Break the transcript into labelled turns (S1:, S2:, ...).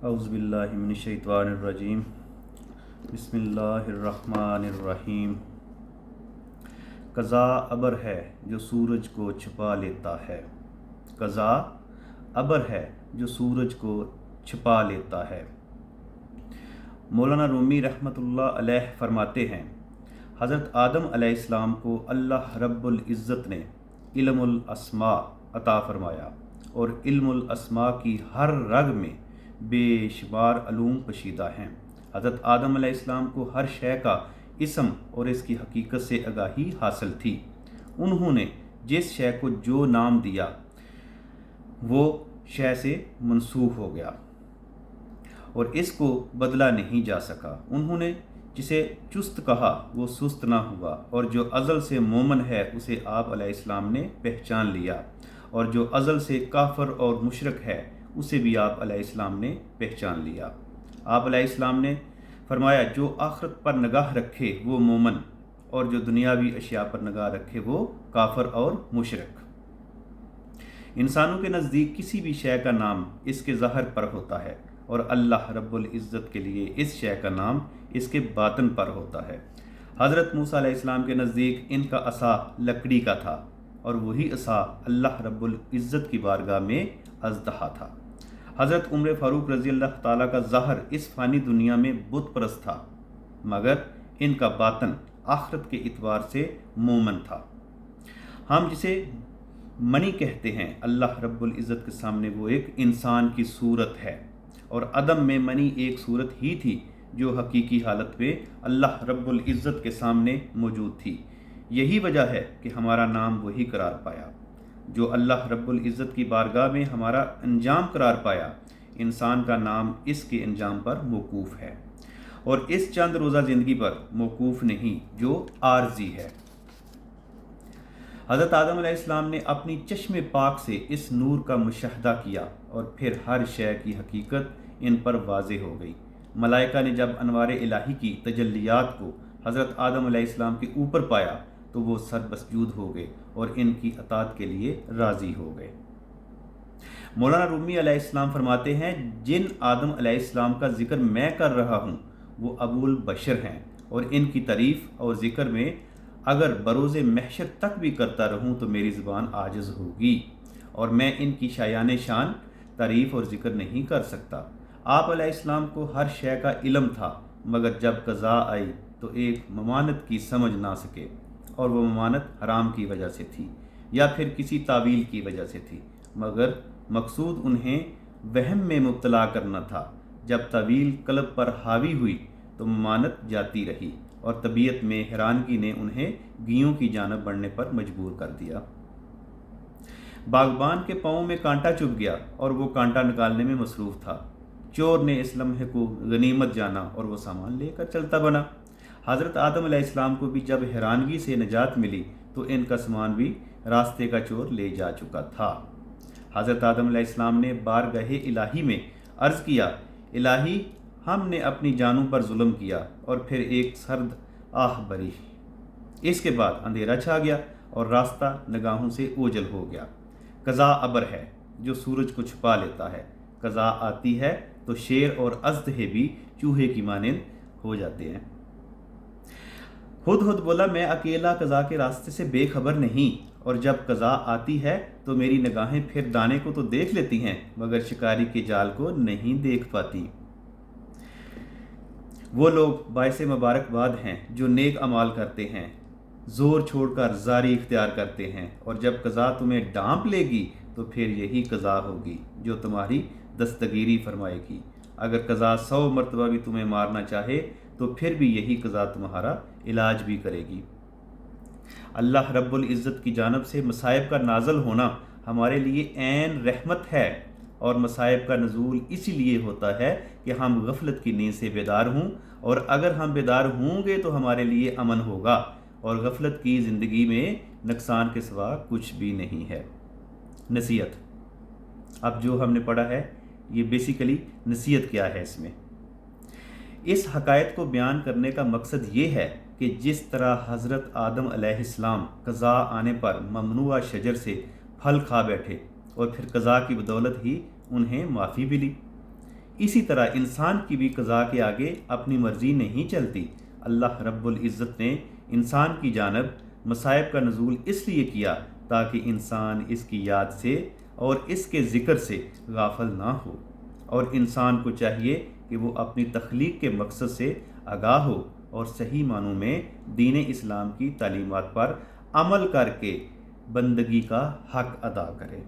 S1: اعوذ باللہ من الشیطان الرجیم بسم اللہ الرحمن الرحیم۔ قضا ابر ہے جو سورج کو چھپا لیتا ہے، قضا ابر ہے جو سورج کو چھپا لیتا ہے۔ مولانا رومی رحمۃ اللہ علیہ فرماتے ہیں، حضرت آدم علیہ السلام کو اللہ رب العزت نے علم الاسماء عطا فرمایا، اور علم الاسماء کی ہر رگ میں بے شمار علوم پوشیدہ ہیں۔ حضرت آدم علیہ السلام کو ہر شے کا اسم اور اس کی حقیقت سے آگاہی حاصل تھی۔ انہوں نے جس شے کو جو نام دیا وہ شے سے منسوخ ہو گیا اور اس کو بدلا نہیں جا سکا۔ انہوں نے جسے چست کہا وہ سست نہ ہوا، اور جو ازل سے مومن ہے اسے آپ علیہ السلام نے پہچان لیا، اور جو ازل سے کافر اور مشرک ہے اسے بھی آپ علیہ السلام نے پہچان لیا۔ آپ علیہ السلام نے فرمایا، جو آخرت پر نگاہ رکھے وہ مومن، اور جو دنیاوی اشیاء پر نگاہ رکھے وہ کافر اور مشرک۔ انسانوں کے نزدیک کسی بھی شے کا نام اس کے ظاہر پر ہوتا ہے، اور اللہ رب العزت کے لیے اس شے کا نام اس کے باطن پر ہوتا ہے۔ حضرت موسیٰ علیہ السلام کے نزدیک ان کا عصا لکڑی کا تھا، اور وہی عصا اللہ رب العزت کی بارگاہ میں اژدہا تھا۔ حضرت عمر فاروق رضی اللہ تعالیٰ کا ظاہر اس فانی دنیا میں بت پرست تھا، مگر ان کا باطن آخرت کے اعتبار سے مومن تھا۔ ہم جسے منی کہتے ہیں، اللہ رب العزت کے سامنے وہ ایک انسان کی صورت ہے، اور عدم میں منی ایک صورت ہی تھی جو حقیقی حالت میں اللہ رب العزت کے سامنے موجود تھی۔ یہی وجہ ہے کہ ہمارا نام وہی قرار پایا جو اللہ رب العزت کی بارگاہ میں ہمارا انجام قرار پایا۔ انسان کا نام اس کے انجام پر موقوف ہے، اور اس چند روزہ زندگی پر موقوف نہیں جو عارضی ہے۔ حضرت آدم علیہ السلام نے اپنی چشم پاک سے اس نور کا مشاہدہ کیا، اور پھر ہر شے کی حقیقت ان پر واضح ہو گئی۔ ملائکہ نے جب انوار الہی کی تجلیات کو حضرت آدم علیہ السلام کے اوپر پایا تو وہ سر مسجود ہو گئے اور ان کی اطاعت کے لیے راضی ہو گئے۔ مولانا رومی علیہ السلام فرماتے ہیں، جن آدم علیہ السلام کا ذکر میں کر رہا ہوں وہ ابو البشر ہیں، اور ان کی تعریف اور ذکر میں اگر بروز محشر تک بھی کرتا رہوں تو میری زبان عاجز ہوگی، اور میں ان کی شایان شان تعریف اور ذکر نہیں کر سکتا۔ آپ علیہ السلام کو ہر شے کا علم تھا، مگر جب قضا آئی تو ایک ممانت کی سمجھ نہ سکے، اور وہ ممانت حرام کی وجہ سے تھی یا پھر کسی تعویل کی وجہ سے تھی، مگر مقصود انہیں وہم میں مبتلا کرنا تھا۔ جب تعویل قلب پر حاوی ہوئی تو ممانت جاتی رہی، اور طبیعت میں حیرانگی نے انہیں گیوں کی جانب بڑھنے پر مجبور کر دیا۔ باغبان کے پاؤں میں کانٹا چبھ گیا اور وہ کانٹا نکالنے میں مصروف تھا۔ چور نے اس لمحے کو غنیمت جانا اور وہ سامان لے کر چلتا بنا۔ حضرت آدم علیہ السلام کو بھی جب حیرانگی سے نجات ملی تو ان کا سامان بھی راستے کا چور لے جا چکا تھا۔ حضرت آدم علیہ السلام نے بارگاہ الہی میں عرض کیا، الہی ہم نے اپنی جانوں پر ظلم کیا، اور پھر ایک سرد آہ بری۔ اس کے بعد اندھیرا چھا گیا اور راستہ نگاہوں سے اوجھل ہو گیا۔ قضا ابر ہے جو سورج کو چھپا لیتا ہے، قضا آتی ہے تو شیر اور اژدہے بھی چوہے کی مانند ہو جاتے ہیں۔ ہدہد بولا، میں اکیلا قضا کے راستے سے بے خبر نہیں، اور جب قضا آتی ہے تو میری نگاہیں پھر دانے کو تو دیکھ لیتی ہیں مگر شکاری کے جال کو نہیں دیکھ پاتی۔ وہ لوگ باعث مبارکباد ہیں جو نیک اعمال کرتے ہیں، زور چھوڑ کر زاری اختیار کرتے ہیں، اور جب قضا تمہیں ڈانپ لے گی تو پھر یہی قضا ہوگی جو تمہاری دستگیری فرمائے گی۔ اگر قضا 100 مرتبہ بھی تمہیں مارنا چاہے تو پھر بھی یہی قضا تمہارا علاج بھی کرے گی۔ اللہ رب العزت کی جانب سے مصائب کا نازل ہونا ہمارے لیے عین رحمت ہے، اور مصائب کا نزول اسی لیے ہوتا ہے کہ ہم غفلت کی نیند سے بیدار ہوں، اور اگر ہم بیدار ہوں گے تو ہمارے لیے امن ہوگا، اور غفلت کی زندگی میں نقصان کے سوا کچھ بھی نہیں ہے۔ نصیحت۔ اب جو ہم نے پڑھا ہے یہ بیسیکلی نصیحت کیا ہے اس میں؟ اس حقائق کو بیان کرنے کا مقصد یہ ہے کہ جس طرح حضرت آدم علیہ السلام قضا آنے پر ممنوعہ شجر سے پھل کھا بیٹھے، اور پھر قضا کی بدولت ہی انہیں معافی ملی، اسی طرح انسان کی بھی قضا کے آگے اپنی مرضی نہیں چلتی۔ اللہ رب العزت نے انسان کی جانب مصائب کا نزول اس لیے کیا تاکہ انسان اس کی یاد سے اور اس کے ذکر سے غافل نہ ہو، اور انسان کو چاہیے کہ وہ اپنی تخلیق کے مقصد سے آگاہ ہو اور صحیح معنوں میں دین اسلام کی تعلیمات پر عمل کر کے بندگی کا حق ادا کرے۔